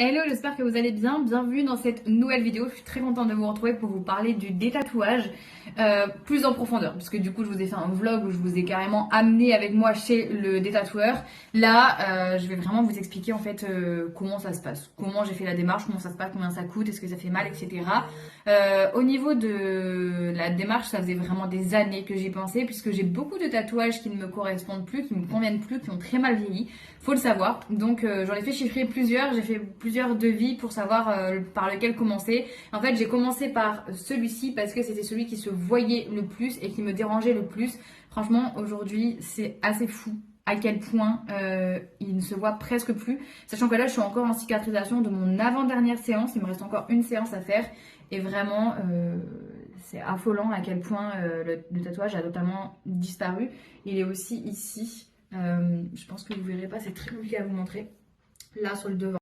Hello, j'espère que vous allez bien. Bienvenue dans cette nouvelle vidéo. Je suis très contente de vous retrouver pour vous parler du détatouage plus en profondeur. Parce que du coup, je vous ai fait un vlog où je vous ai carrément amené avec moi chez le détatoueur. Là, je vais vraiment vous expliquer en fait comment ça se passe. Comment j'ai fait la démarche, comment ça se passe, combien ça coûte, est-ce que ça fait mal, etc. Au niveau de la démarche, ça faisait vraiment des années que j'y pensais puisque j'ai beaucoup de tatouages qui ne me correspondent plus, qui me conviennent plus, qui ont très mal vieilli. Faut le savoir. Donc j'en ai fait chiffrer plusieurs, j'ai fait plusieurs devis pour savoir par lequel commencer. En fait, j'ai commencé par celui-ci parce que c'était celui qui se voyait le plus et qui me dérangeait le plus. Franchement, aujourd'hui, c'est assez fou à quel point il ne se voit presque plus. Sachant que là, je suis encore en cicatrisation de mon avant-dernière séance. Il me reste encore une séance à faire. Et vraiment, c'est affolant à quel point le tatouage a totalement disparu. Il est aussi ici. Je pense que vous verrez pas, c'est très compliqué à vous montrer. Là, sur le devant.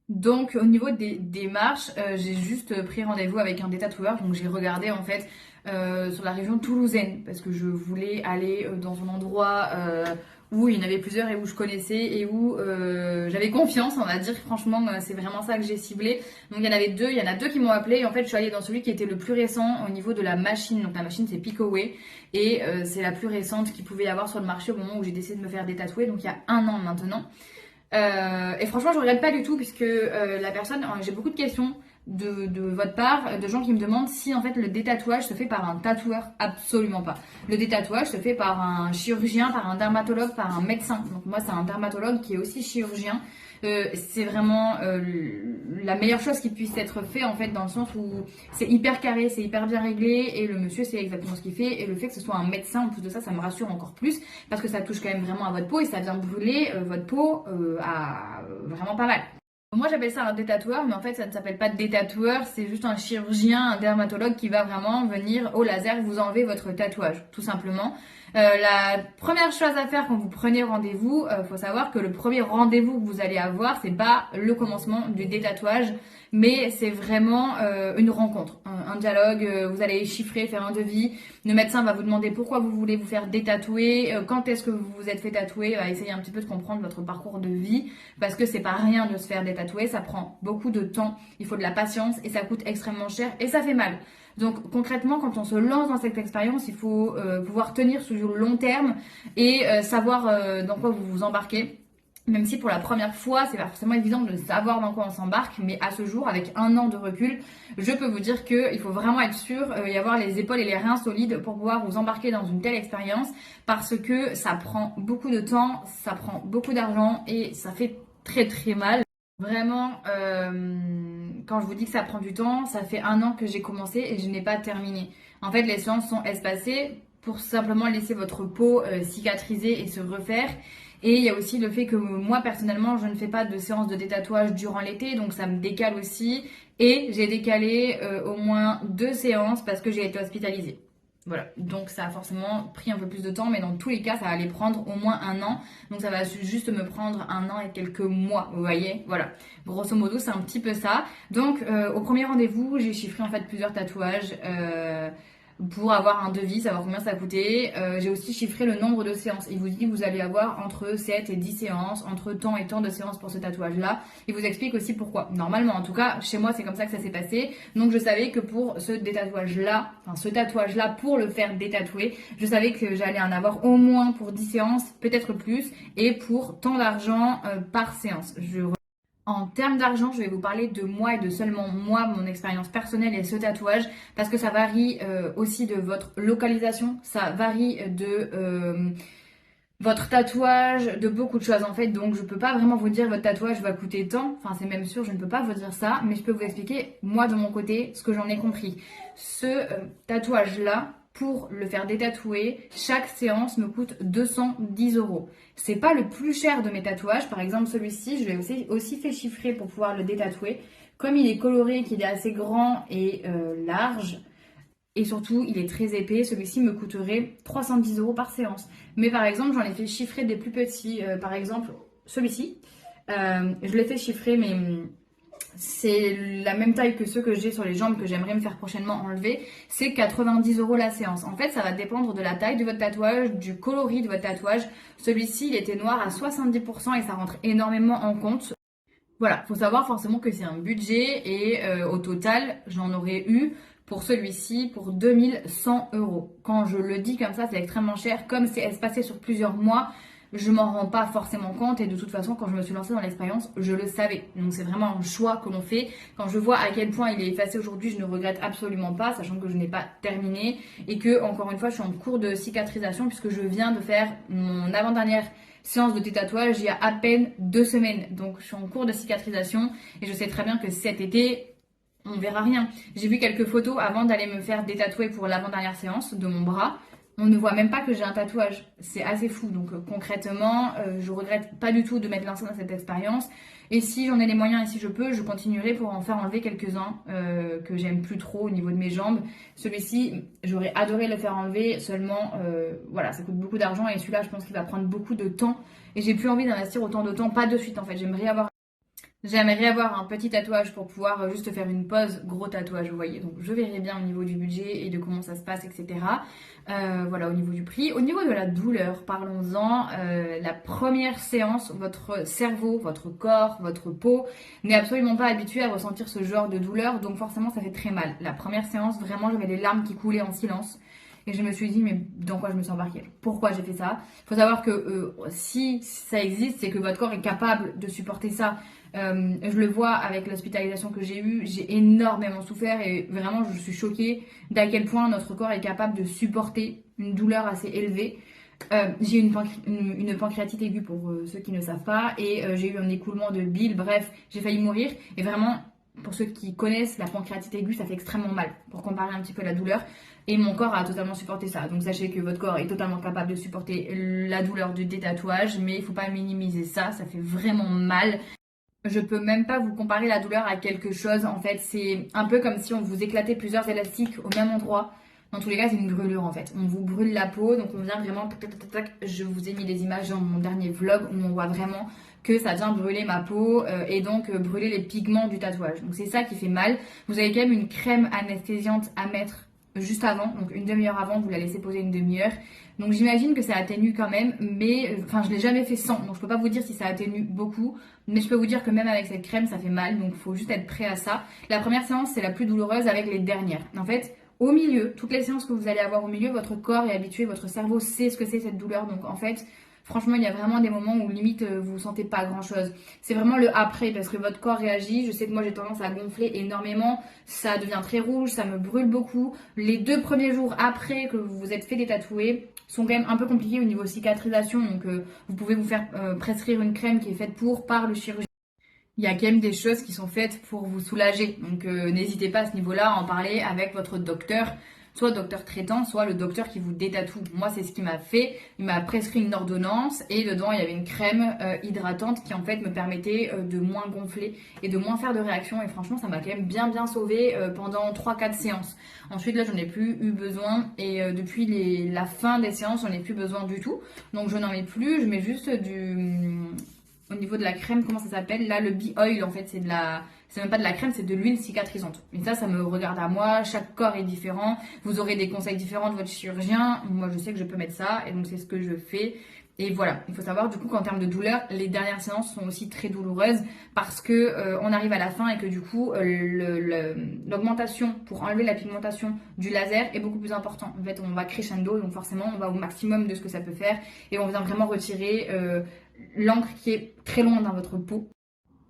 Donc au niveau des démarches, j'ai juste pris rendez-vous avec un détatoueur. Donc j'ai regardé en fait sur la région toulousaine parce que je voulais aller dans un endroit où il y en avait plusieurs et où je connaissais et où j'avais confiance, on va dire. Franchement, c'est vraiment ça que j'ai ciblé. Donc il y en a deux qui m'ont appelé et en fait je suis allée dans celui qui était le plus récent au niveau de la machine. Donc la machine c'est Pickaway et c'est la plus récente qu'il pouvait y avoir sur le marché au moment où j'ai décidé de me faire détatouer. Donc il y a un an maintenant. Et franchement, je regrette pas du tout puisque la personne, j'ai beaucoup de questions de votre part, de gens qui me demandent si en fait le détatouage se fait par un tatoueur. Absolument pas. Le détatouage se fait par un chirurgien, par un dermatologue, par un médecin. Donc moi, c'est un dermatologue qui est aussi chirurgien. C'est vraiment la meilleure chose qui puisse être fait en fait dans le sens où c'est hyper carré, c'est hyper bien réglé et le monsieur sait exactement ce qu'il fait et le fait que ce soit un médecin en plus de ça, ça me rassure encore plus parce que ça touche quand même vraiment à votre peau et ça vient brûler votre peau à vraiment pas mal. Moi j'appelle ça un détatoueur, mais en fait ça ne s'appelle pas détatoueur, c'est juste un chirurgien, un dermatologue qui va vraiment venir au laser vous enlever votre tatouage, tout simplement. La première chose à faire quand vous prenez rendez-vous, faut savoir que le premier rendez-vous que vous allez avoir, c'est pas le commencement du détatouage, mais c'est vraiment une rencontre, un dialogue. Vous allez chiffrer, faire un devis. Le médecin va vous demander pourquoi vous voulez vous faire détatouer, quand est-ce que vous vous êtes fait tatouer, va essayer un petit peu de comprendre votre parcours de vie, parce que c'est pas rien de se faire détatouer, ça prend beaucoup de temps, il faut de la patience et ça coûte extrêmement cher et ça fait mal. Donc concrètement, quand on se lance dans cette expérience, il faut pouvoir tenir sur du long terme et savoir dans quoi vous vous embarquez. Même si pour la première fois, c'est pas forcément évident de savoir dans quoi on s'embarque, mais à ce jour, avec un an de recul, je peux vous dire qu'il faut vraiment être sûr et avoir les épaules et les reins solides pour pouvoir vous embarquer dans une telle expérience parce que ça prend beaucoup de temps, ça prend beaucoup d'argent et ça fait très très mal. Vraiment, quand je vous dis que ça prend du temps, ça fait un an que j'ai commencé et je n'ai pas terminé. En fait, les séances sont espacées pour simplement laisser votre peau cicatriser et se refaire. Et il y a aussi le fait que moi, personnellement, je ne fais pas de séance de détatouage durant l'été, donc ça me décale aussi. Et j'ai décalé au moins 2 séances parce que j'ai été hospitalisée. Voilà, donc ça a forcément pris un peu plus de temps, mais dans tous les cas, ça allait prendre au moins un an. Donc ça va juste me prendre un an et quelques mois, vous voyez. Voilà, grosso modo, c'est un petit peu ça. Donc au premier rendez-vous, j'ai chiffré en fait plusieurs tatouages pour avoir un devis, savoir combien ça coûtait. J'ai aussi chiffré le nombre de séances. Il vous dit que vous allez avoir entre 7 et 10 séances, entre tant et tant de séances pour ce tatouage-là. Il vous explique aussi pourquoi. Normalement, en tout cas, chez moi, c'est comme ça que ça s'est passé. Donc, je savais que pour ce détatouage-là, enfin, ce tatouage-là, pour le faire détatouer, je savais que j'allais en avoir au moins pour 10 séances, peut-être plus, et pour tant d'argent par séance. En termes d'argent, je vais vous parler de moi et de seulement moi, mon expérience personnelle et ce tatouage, parce que ça varie aussi de votre localisation, ça varie de votre tatouage, de beaucoup de choses en fait. Donc je peux pas vraiment vous dire votre tatouage va coûter tant, enfin c'est même sûr, je ne peux pas vous dire ça, mais je peux vous expliquer moi de mon côté ce que j'en ai compris. Ce tatouage-là, pour le faire détatouer, chaque séance me coûte 210 euros. C'est pas le plus cher de mes tatouages. Par exemple, celui-ci, je l'ai aussi fait chiffrer pour pouvoir le détatouer. Comme il est coloré, qu'il est assez grand et large, et surtout, il est très épais. Celui-ci me coûterait 310 euros par séance. Mais par exemple, j'en ai fait chiffrer des plus petits. Par exemple, celui-ci, je l'ai fait chiffrer, mais c'est la même taille que ceux que j'ai sur les jambes que j'aimerais me faire prochainement enlever. C'est 90 euros la séance. En fait, ça va dépendre de la taille de votre tatouage, du coloris de votre tatouage. Celui-ci, il était noir à 70% et ça rentre énormément en compte. Voilà, faut savoir forcément que c'est un budget et au total, j'en aurais eu pour celui-ci pour 2100 euros. Quand je le dis comme ça, c'est extrêmement cher. Comme c'est espacé sur plusieurs mois, je m'en rends pas forcément compte et de toute façon, quand je me suis lancée dans l'expérience, je le savais. Donc c'est vraiment un choix que l'on fait. Quand je vois à quel point il est effacé aujourd'hui, je ne regrette absolument pas, sachant que je n'ai pas terminé et que, encore une fois, je suis en cours de cicatrisation puisque je viens de faire mon avant-dernière séance de détatouage il y a à peine 2 semaines. Donc je suis en cours de cicatrisation et je sais très bien que cet été, on verra rien. J'ai vu quelques photos avant d'aller me faire détatouer pour l'avant-dernière séance de mon bras. On ne voit même pas que j'ai un tatouage. C'est assez fou. Donc concrètement, je regrette pas du tout de m'être lancée dans cette expérience. Et si j'en ai les moyens et si je peux, je continuerai pour en faire enlever quelques-uns que j'aime plus trop au niveau de mes jambes. Celui-ci, j'aurais adoré le faire enlever, seulement voilà, ça coûte beaucoup d'argent et celui-là, je pense qu'il va prendre beaucoup de temps. Et j'ai plus envie d'investir autant de temps, pas de suite en fait. J'aimerais avoir un petit tatouage pour pouvoir juste faire une pause, gros tatouage, vous voyez. Donc je verrai bien au niveau du budget et de comment ça se passe, etc. Voilà, au niveau du prix. Au niveau de la douleur, parlons-en. La première séance, votre cerveau, votre corps, votre peau n'est absolument pas habitué à ressentir ce genre de douleur. Donc forcément, ça fait très mal. La première séance, vraiment, j'avais les larmes qui coulaient en silence. Et je me suis dit, mais dans quoi je me suis embarquée? Pourquoi j'ai fait ça? Il faut savoir que si ça existe, c'est que votre corps est capable de supporter ça. Je le vois avec l'hospitalisation que j'ai eue, j'ai énormément souffert et vraiment je suis choquée d'à quel point notre corps est capable de supporter une douleur assez élevée. J'ai eu une pancréatite aiguë pour ceux qui ne savent pas et j'ai eu un écoulement de bile, bref, j'ai failli mourir et vraiment pour ceux qui connaissent la pancréatite aiguë, ça fait extrêmement mal pour comparer un petit peu la douleur et mon corps a totalement supporté ça. Donc sachez que votre corps est totalement capable de supporter la douleur du détatouage mais il ne faut pas minimiser ça, ça fait vraiment mal. Je peux même pas vous comparer la douleur à quelque chose. En fait, c'est un peu comme si on vous éclatait plusieurs élastiques au même endroit. Dans tous les cas, c'est une brûlure en fait. On vous brûle la peau, donc on vient vraiment tac, tac, tac, tac. Je vous ai mis des images dans mon dernier vlog où on voit vraiment que ça vient brûler ma peau et donc brûler les pigments du tatouage. Donc c'est ça qui fait mal. Vous avez quand même une crème anesthésiante à mettre juste avant, donc une demi-heure avant, vous la laissez poser une demi-heure. Donc j'imagine que ça atténue quand même, mais enfin je l'ai jamais fait sans, donc je peux pas vous dire si ça atténue beaucoup, mais je peux vous dire que même avec cette crème ça fait mal, donc il faut juste être prêt à ça. La première séance c'est la plus douloureuse avec les dernières. En fait, au milieu, toutes les séances que vous allez avoir au milieu, votre corps est habitué, votre cerveau sait ce que c'est cette douleur, donc en fait franchement, il y a vraiment des moments où limite vous sentez pas grand chose. C'est vraiment le après parce que votre corps réagit. Je sais que moi j'ai tendance à gonfler énormément. Ça devient très rouge, ça me brûle beaucoup. Les 2 premiers jours après que vous vous êtes fait détatouer sont quand même un peu compliqués au niveau cicatrisation. Donc vous pouvez vous faire prescrire une crème qui est faite par le chirurgien. Il y a quand même des choses qui sont faites pour vous soulager. Donc n'hésitez pas à ce niveau-là à en parler avec votre docteur, soit le docteur traitant, soit le docteur qui vous détatoue. Moi, c'est ce qu'il m'a fait. Il m'a prescrit une ordonnance et dedans, il y avait une crème hydratante qui en fait me permettait de moins gonfler et de moins faire de réaction. Et franchement, ça m'a quand même bien sauvé pendant 3-4 séances. Ensuite, là, j'en ai plus eu besoin et depuis la fin des séances, j'en ai plus besoin du tout. Donc, je n'en mets plus. Je mets juste au niveau de la crème, comment ça s'appelle? Là, le B-Oil, en fait, c'est même pas de la crème, c'est de l'huile cicatrisante. Et ça me regarde à moi. Chaque corps est différent. Vous aurez des conseils différents de votre chirurgien. Moi, je sais que je peux mettre ça. Et donc, c'est ce que je fais. Et voilà, il faut savoir du coup qu'en termes de douleur, les dernières séances sont aussi très douloureuses parce que on arrive à la fin et que du coup l'augmentation pour enlever la pigmentation du laser est beaucoup plus important. En fait, on va crescendo, donc forcément on va au maximum de ce que ça peut faire et on vient vraiment retirer l'encre qui est très loin dans votre peau.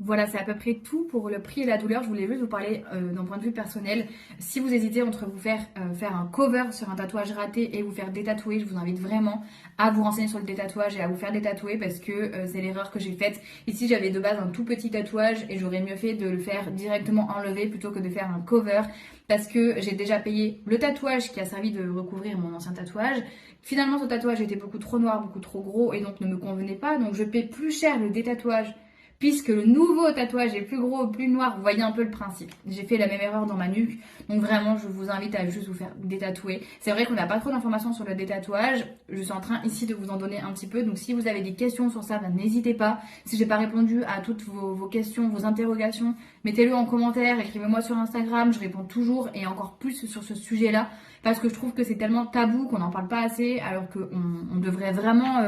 Voilà, c'est à peu près tout pour le prix et la douleur. Je voulais juste vous parler d'un point de vue personnel. Si vous hésitez entre vous faire un cover sur un tatouage raté et vous faire détatouer, je vous invite vraiment à vous renseigner sur le détatouage et à vous faire détatouer parce que c'est l'erreur que j'ai faite. Ici, j'avais de base un tout petit tatouage et j'aurais mieux fait de le faire directement enlever plutôt que de faire un cover parce que j'ai déjà payé le tatouage qui a servi de recouvrir mon ancien tatouage. Finalement, ce tatouage était beaucoup trop noir, beaucoup trop gros et donc ne me convenait pas. Donc, je paie plus cher le détatouage puisque le nouveau tatouage est plus gros, plus noir. Vous voyez un peu le principe. J'ai fait la même erreur dans ma nuque. Donc vraiment, je vous invite à juste vous faire détatouer. C'est vrai qu'on n'a pas trop d'informations sur le détatouage. Je suis en train ici de vous en donner un petit peu. Donc si vous avez des questions sur ça, n'hésitez pas. Si j'ai pas répondu à toutes vos questions, vos interrogations, mettez-le en commentaire, écrivez-moi sur Instagram. Je réponds toujours et encore plus sur ce sujet-là. Parce que je trouve que c'est tellement tabou qu'on n'en parle pas assez alors qu'on devrait vraiment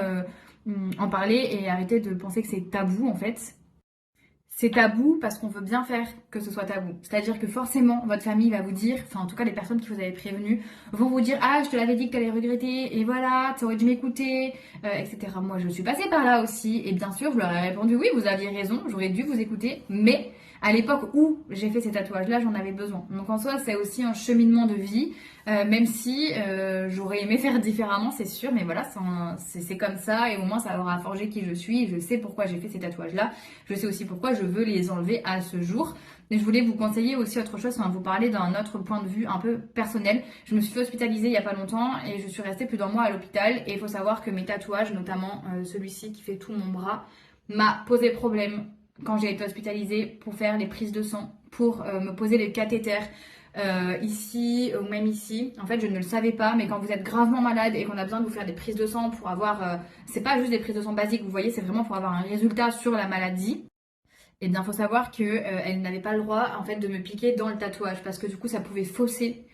en parler et arrêter de penser que c'est tabou en fait. c'est tabou parce qu'on veut bien faire que ce soit tabou. C'est-à-dire que forcément, votre famille va vous dire, enfin en tout cas les personnes qui vous avez prévenues, vont vous dire ah je te l'avais dit que t'allais regretter, et voilà, t'aurais dû m'écouter, etc. Moi je suis passée par là aussi, et bien sûr je leur ai répondu oui vous aviez raison, j'aurais dû vous écouter, mais à l'époque où j'ai fait ces tatouages-là, j'en avais besoin. Donc en soi, c'est aussi un cheminement de vie, même si j'aurais aimé faire différemment, c'est sûr, mais voilà, c'est comme ça, et au moins ça aura forgé qui je suis, et je sais pourquoi j'ai fait ces tatouages-là, je sais aussi pourquoi je veux les enlever à ce jour. Mais je voulais vous conseiller aussi autre chose, enfin vous parler d'un autre point de vue un peu personnel. Je me suis fait hospitaliser il y a pas longtemps, et je suis restée plus d'un mois à l'hôpital, et il faut savoir que mes tatouages, notamment celui-ci qui fait tout mon bras, m'a posé problème quand j'ai été hospitalisée pour faire les prises de sang, pour me poser les cathéters ici ou même ici. En fait, je ne le savais pas, mais quand vous êtes gravement malade et qu'on a besoin de vous faire des prises de sang pour avoir, c'est pas juste des prises de sang basiques, vous voyez, c'est vraiment pour avoir un résultat sur la maladie. Et bien, faut savoir que elle n'avait pas le droit en fait de me piquer dans le tatouage parce que du coup, ça pouvait fausser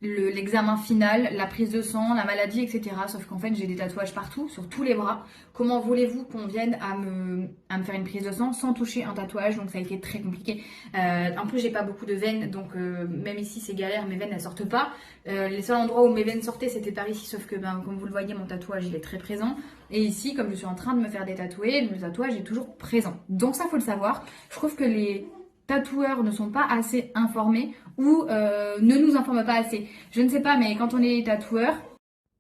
l'examen final, la prise de sang, la maladie, etc. Sauf qu'en fait, j'ai des tatouages partout, sur tous les bras. Comment voulez-vous qu'on vienne à me faire une prise de sang sans toucher un tatouage? Donc ça a été très compliqué. En plus, j'ai pas beaucoup de veines, donc même ici, c'est galère, mes veines, elles sortent pas. Les seuls endroits où mes veines sortaient, c'était par ici, sauf que, ben, comme vous le voyez, mon tatouage, il est très présent. Et ici, comme je suis en train de me faire détatouer, le tatouage est toujours présent. Donc ça, faut le savoir. Je trouve que les tatoueurs ne sont pas assez informés ou ne nous informent pas assez. Je ne sais pas, mais quand on est tatoueur,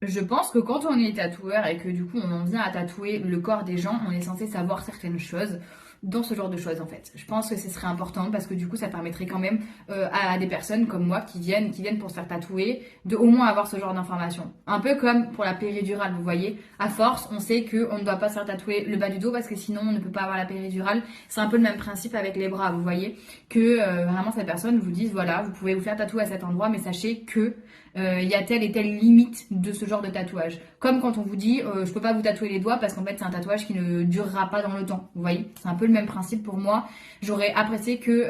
je pense que quand on est tatoueur et que du coup on en vient à tatouer le corps des gens, on est censé savoir certaines choses dans ce genre de choses en fait. Je pense que ce serait important parce que du coup ça permettrait quand même à des personnes comme moi qui viennent pour se faire tatouer de au moins avoir ce genre d'informations. Un peu comme pour la péridurale, vous voyez. À force, on sait qu'on ne doit pas se faire tatouer le bas du dos parce que sinon on ne peut pas avoir la péridurale. C'est un peu le même principe avec les bras, vous voyez. Que vraiment cette personne vous dise voilà, vous pouvez vous faire tatouer à cet endroit mais sachez que il y a telle et telle limite de ce genre de tatouage. Comme quand on vous dit je peux pas vous tatouer les doigts parce qu'en fait c'est un tatouage qui ne durera pas dans le temps. Vous voyez, c'est un peu le même principe pour moi. J'aurais apprécié que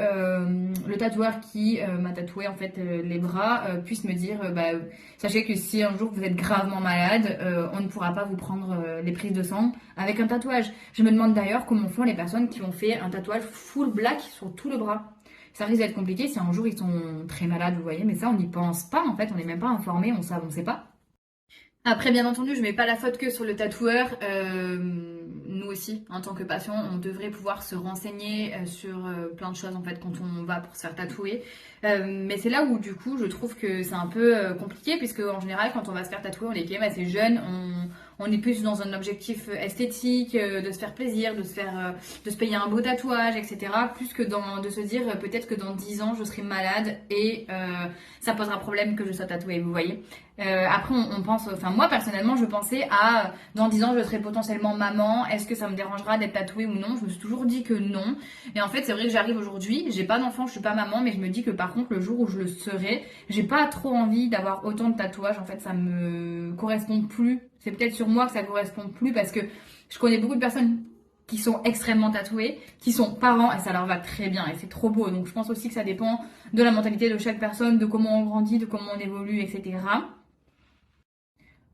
le tatoueur qui m'a tatoué en fait les bras puisse me dire bah, sachez que si un jour vous êtes gravement malade, on ne pourra pas vous prendre les prises de sang avec un tatouage. Je me demande d'ailleurs comment font les personnes qui ont fait un tatouage full black sur tout le bras. Ça risque d'être compliqué si un jour ils sont très malades, vous voyez, mais ça on n'y pense pas en fait, on n'est même pas informé, on sait pas. Après, bien entendu, je mets pas la faute que sur le tatoueur. Nous aussi, en tant que patient, on devrait pouvoir se renseigner sur plein de choses en fait quand on va pour se faire tatouer. Mais c'est là où du coup, je trouve que c'est un peu compliqué puisque en général, quand on va se faire tatouer, on est quand même assez jeune. On est plus dans un objectif esthétique, de se faire plaisir, de se payer un beau tatouage, etc. Plus que de se dire peut-être que dans 10 ans je serai malade et ça posera problème que je sois tatouée, vous voyez. Après on pense, enfin moi personnellement je pensais à dans 10 ans je serai potentiellement maman, est-ce que ça me dérangera d'être tatouée ou non? Je me suis toujours dit que non. Et en fait c'est vrai que j'arrive aujourd'hui, j'ai pas d'enfant, je suis pas maman, mais je me dis que par contre le jour où je le serai, j'ai pas trop envie d'avoir autant de tatouages, en fait ça me correspond plus. C'est peut-être sur moi que ça correspond plus parce que je connais beaucoup de personnes qui sont extrêmement tatouées, qui sont parents et ça leur va très bien et c'est trop beau. Donc je pense aussi que ça dépend de la mentalité de chaque personne, de comment on grandit, de comment on évolue, etc.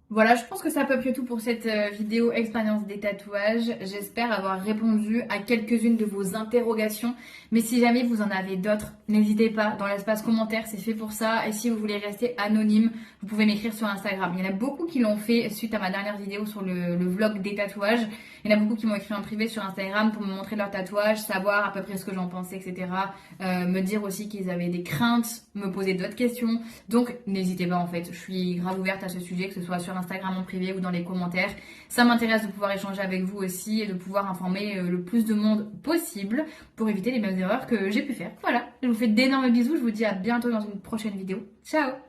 Voilà, je pense que c'est à peu près tout pour cette vidéo expérience des tatouages. J'espère avoir répondu à quelques-unes de vos interrogations. Mais si jamais vous en avez d'autres, n'hésitez pas dans l'espace commentaire, c'est fait pour ça. Et si vous voulez rester anonyme, vous pouvez m'écrire sur Instagram. Il y en a beaucoup qui l'ont fait suite à ma dernière vidéo sur le vlog des tatouages. Il y en a beaucoup qui m'ont écrit en privé sur Instagram pour me montrer leurs tatouages, savoir à peu près ce que j'en pensais, etc. Me dire aussi qu'ils avaient des craintes, me poser d'autres questions. Donc n'hésitez pas en fait, je suis grave ouverte à ce sujet, que ce soit sur Instagram en privé ou dans les commentaires. Ça m'intéresse de pouvoir échanger avec vous aussi et de pouvoir informer le plus de monde possible pour éviter les mêmes erreurs que j'ai pu faire. Voilà, je vous fais d'énormes bisous, je vous dis à bientôt dans une prochaine vidéo. Ciao!